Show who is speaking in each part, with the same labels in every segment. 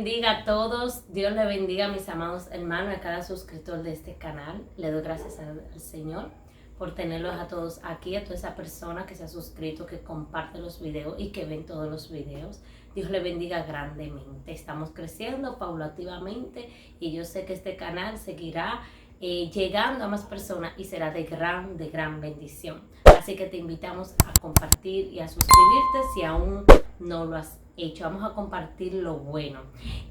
Speaker 1: bendiga a todos, Dios le bendiga a mis amados hermanos, a cada suscriptor de este canal. Le doy gracias al Señor por tenerlos a todos aquí, a toda esa persona que se ha suscrito, que comparte los videos y que ven todos los videos. Dios le bendiga grandemente. Estamos creciendo paulativamente y yo sé que este canal seguirá llegando a más personas y será de gran bendición. Así que te invitamos a compartir y a suscribirte si aún no lo has hecho. Vamos a compartir lo bueno.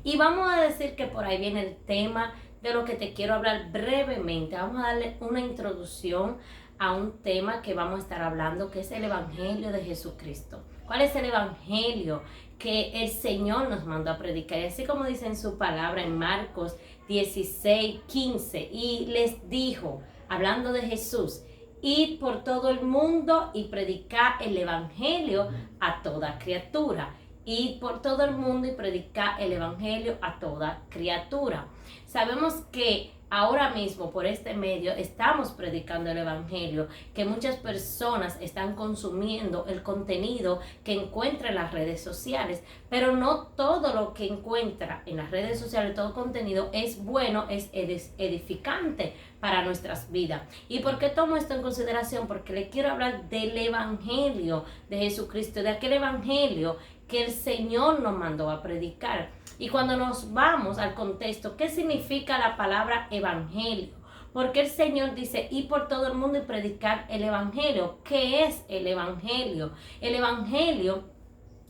Speaker 1: Y vamos a decir que por ahí viene el tema de lo que te quiero hablar brevemente. Vamos a darle una introducción a un tema que vamos a estar hablando, que es el Evangelio de Jesucristo. ¿Cuál es el Evangelio que el Señor nos mandó a predicar? Y así como dice en su palabra en Marcos 16:15, y les dijo, hablando de Jesús, id por todo el mundo y predicar el Evangelio a toda criatura. Id por todo el mundo y predicar el Evangelio a toda criatura. Sabemos que ahora mismo por este medio estamos predicando el Evangelio, que muchas personas están consumiendo el contenido que encuentra en las redes sociales, pero no todo lo que encuentra en las redes sociales, todo contenido es bueno, es edificante para nuestras vidas. ¿Y por qué tomo esto en consideración? Porque le quiero hablar del Evangelio de Jesucristo, de aquel Evangelio que el Señor nos mandó a predicar. Y cuando nos vamos al contexto, ¿qué significa la palabra evangelio? Porque el Señor dice, ir por todo el mundo y predicar el Evangelio. ¿Qué es el Evangelio? El Evangelio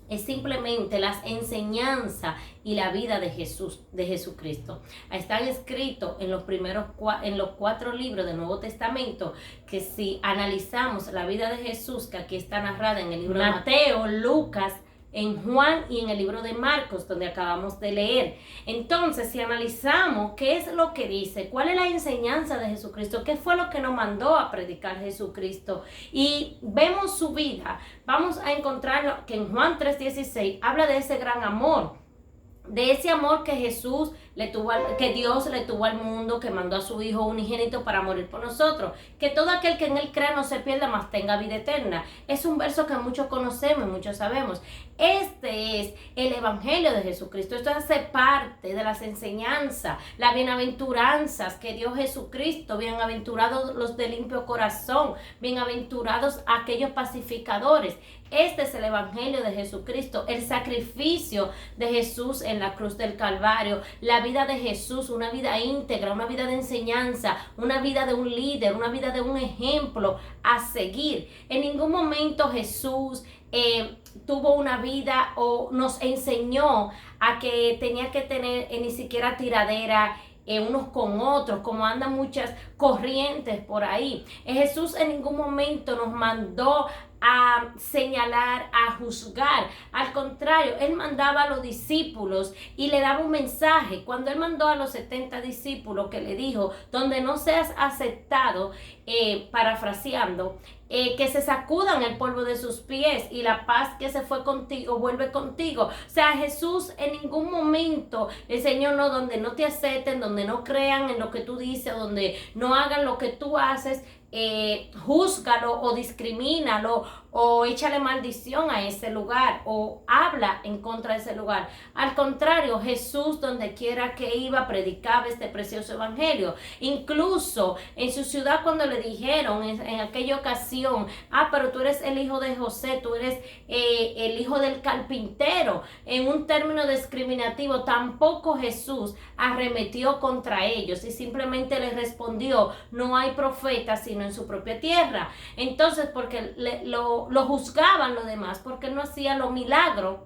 Speaker 1: es simplemente las enseñanzas y la vida de Jesús, de Jesucristo. Están escritos en los 4 libros del Nuevo Testamento, que si analizamos la vida de Jesús, que aquí está narrada en el libro de Mateo, Lucas, en Juan y en el libro de Marcos, donde acabamos de leer. Entonces, si analizamos qué es lo que dice, cuál es la enseñanza de Jesucristo, qué fue lo que nos mandó a predicar Jesucristo, y vemos su vida, vamos a encontrar que en Juan 3:16 habla de ese gran amor, de ese amor que que Dios le tuvo al mundo, que mandó a su Hijo unigénito para morir por nosotros, que todo aquel que en él crea no se pierda, mas tenga vida eterna. Es un verso que muchos conocemos, muchos sabemos. Este es el Evangelio de Jesucristo. Esto hace parte de las enseñanzas, las bienaventuranzas que dio Jesucristo. Bienaventurados los de limpio corazón, bienaventurados aquellos pacificadores. Este es el Evangelio de Jesucristo, el sacrificio de Jesús en la cruz del Calvario, la vida de Jesús, una vida íntegra, una vida de enseñanza, una vida de un líder, una vida de un ejemplo a seguir. En ningún momento Jesús tuvo una vida o nos enseñó a que tenía que tener ni siquiera tiradera unos con otros, como andan muchas corrientes por ahí. Jesús en ningún momento nos mandó a señalar, a juzgar. Al contrario, él mandaba a los discípulos y le daba un mensaje. Cuando él mandó a los 70 discípulos, que le dijo, donde no seas aceptado, parafraseando, que se sacudan el polvo de sus pies y la paz que se fue contigo vuelve contigo. O sea, Jesús en ningún momento el Señor no, donde no te acepten, donde no crean en lo que tú dices, donde no hagan lo que tú haces, júzgalo o discrimínalo o échale maldición a ese lugar o habla en contra de ese lugar. Al contrario, Jesús donde quiera que iba predicaba este precioso evangelio. Incluso en su ciudad, cuando le dijeron en aquella ocasión, pero tú eres el hijo de José, tú eres el hijo del carpintero, en un término discriminativo, tampoco Jesús arremetió contra ellos y simplemente les respondió, no hay profeta sino en su propia tierra. Entonces, porque lo juzgaban los demás, porque él no hacía los milagros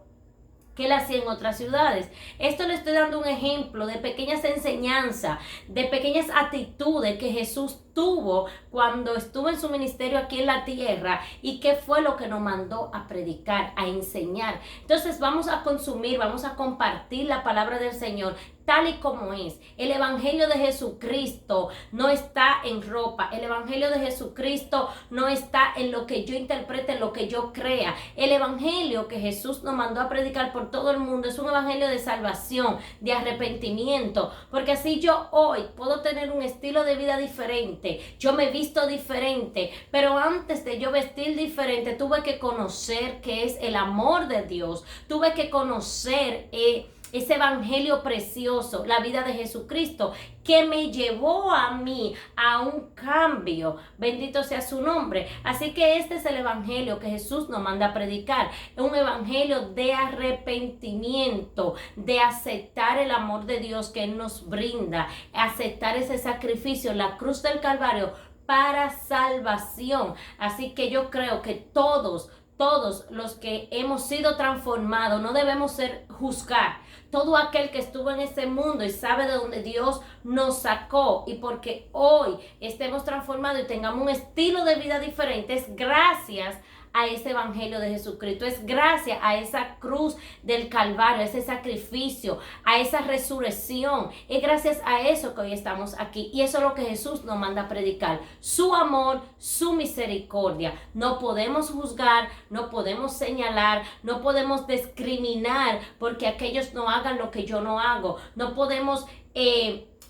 Speaker 1: que él hacía en otras ciudades. Esto le estoy dando un ejemplo de pequeñas enseñanzas, de pequeñas actitudes que Jesús tuvo cuando estuvo en su ministerio aquí en la tierra y qué fue lo que nos mandó a predicar, a enseñar. Entonces vamos a consumir, vamos a compartir la palabra del Señor tal y como es. El Evangelio de Jesucristo no está en ropa. El Evangelio de Jesucristo no está en lo que yo interprete, en lo que yo crea. El Evangelio que Jesús nos mandó a predicar por todo el mundo es un Evangelio de salvación, de arrepentimiento, porque así yo hoy puedo tener un estilo de vida diferente, yo me visto diferente, pero antes de yo vestir diferente tuve que conocer qué es el amor de Dios, tuve que conocer ese evangelio precioso, la vida de Jesucristo, que me llevó a mí a un cambio. Bendito sea su nombre. Así que este es el evangelio que Jesús nos manda a predicar. Un evangelio de arrepentimiento, de aceptar el amor de Dios que Él nos brinda, aceptar ese sacrificio en la cruz del Calvario para salvación. Así que yo creo que todos los que hemos sido transformados no debemos ser juzgar. Todo aquel que estuvo en este mundo y sabe de dónde Dios nos sacó, y porque hoy estemos transformados y tengamos un estilo de vida diferente, es gracias a ese evangelio de Jesucristo, es gracias a esa cruz del Calvario, a ese sacrificio, a esa resurrección, es gracias a eso que hoy estamos aquí, y eso es lo que Jesús nos manda a predicar, su amor, su misericordia. No podemos juzgar, no podemos señalar, no podemos discriminar porque aquellos no hagan lo que yo no hago, no podemos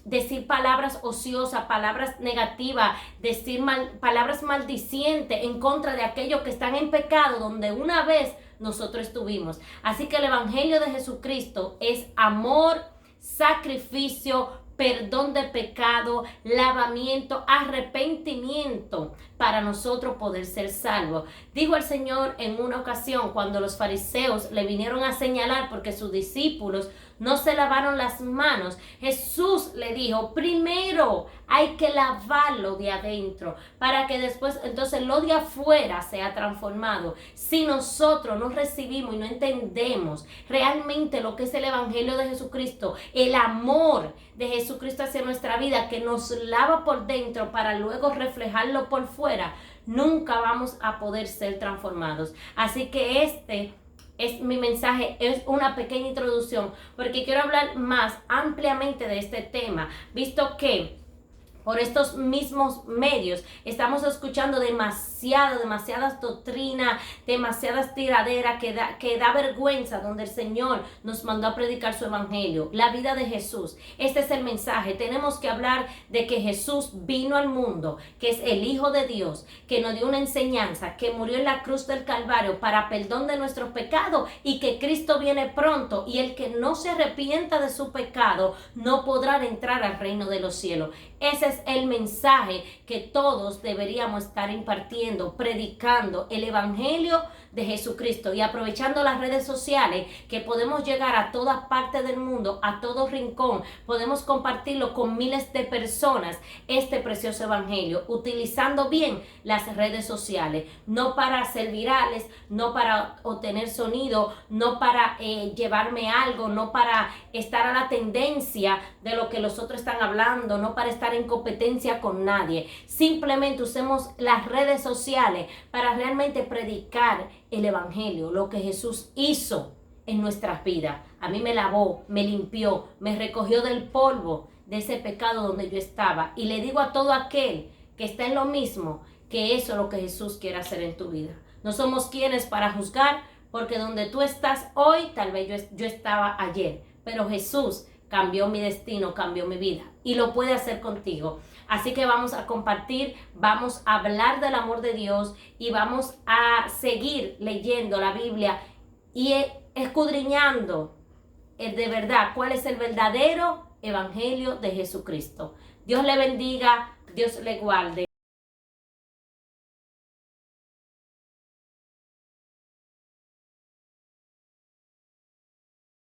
Speaker 1: decir palabras ociosas, palabras negativas, decir palabras maldicientes en contra de aquellos que están en pecado donde una vez nosotros estuvimos. Así que el evangelio de Jesucristo es amor, sacrificio, perdón de pecado, lavamiento, arrepentimiento para nosotros poder ser salvos. Dijo el Señor en una ocasión cuando los fariseos le vinieron a señalar porque sus discípulos no se lavaron las manos. Jesús le dijo, primero hay que lavarlo de adentro para que después entonces lo de afuera sea transformado. Si nosotros no recibimos y no entendemos realmente lo que es el evangelio de Jesucristo, el amor de Jesucristo hacia nuestra vida que nos lava por dentro para luego reflejarlo por fuera, nunca vamos a poder ser transformados. Así que este es mi mensaje, es una pequeña introducción, porque quiero hablar más ampliamente de este tema, visto que por estos mismos medios estamos escuchando demasiadas doctrinas, demasiadas tiraderas que da vergüenza, donde el Señor nos mandó a predicar su evangelio, la vida de Jesús. Este es el mensaje. Tenemos que hablar de que Jesús vino al mundo, que es el Hijo de Dios, que nos dio una enseñanza, que murió en la cruz del Calvario para perdón de nuestros pecados, y que Cristo viene pronto, y el que no se arrepienta de su pecado no podrá entrar al reino de los cielos. Ese es el mensaje que todos deberíamos estar impartiendo, predicando el evangelio de Jesucristo, y aprovechando las redes sociales, que podemos llegar a todas partes del mundo, a todo rincón, podemos compartirlo con miles de personas, este precioso evangelio, utilizando bien las redes sociales, no para ser virales, no para obtener sonido, no para llevarme algo, no para estar a la tendencia de lo que los otros están hablando, no para estar en competencia con nadie. Simplemente usemos las redes sociales para realmente predicar el evangelio, lo que Jesús hizo en nuestras vidas. A mí me lavó, me limpió, me recogió del polvo de ese pecado donde yo estaba. Y le digo a todo aquel que está en lo mismo, que eso es lo que Jesús quiere hacer en tu vida. No somos quienes para juzgar, porque donde tú estás hoy, tal vez yo estaba ayer, pero Jesús cambió mi destino, cambió mi vida, y lo puede hacer contigo. Así que vamos a compartir, vamos a hablar del amor de Dios, y vamos a seguir leyendo la Biblia y escudriñando de verdad cuál es el verdadero evangelio de Jesucristo. Dios le bendiga, Dios le guarde.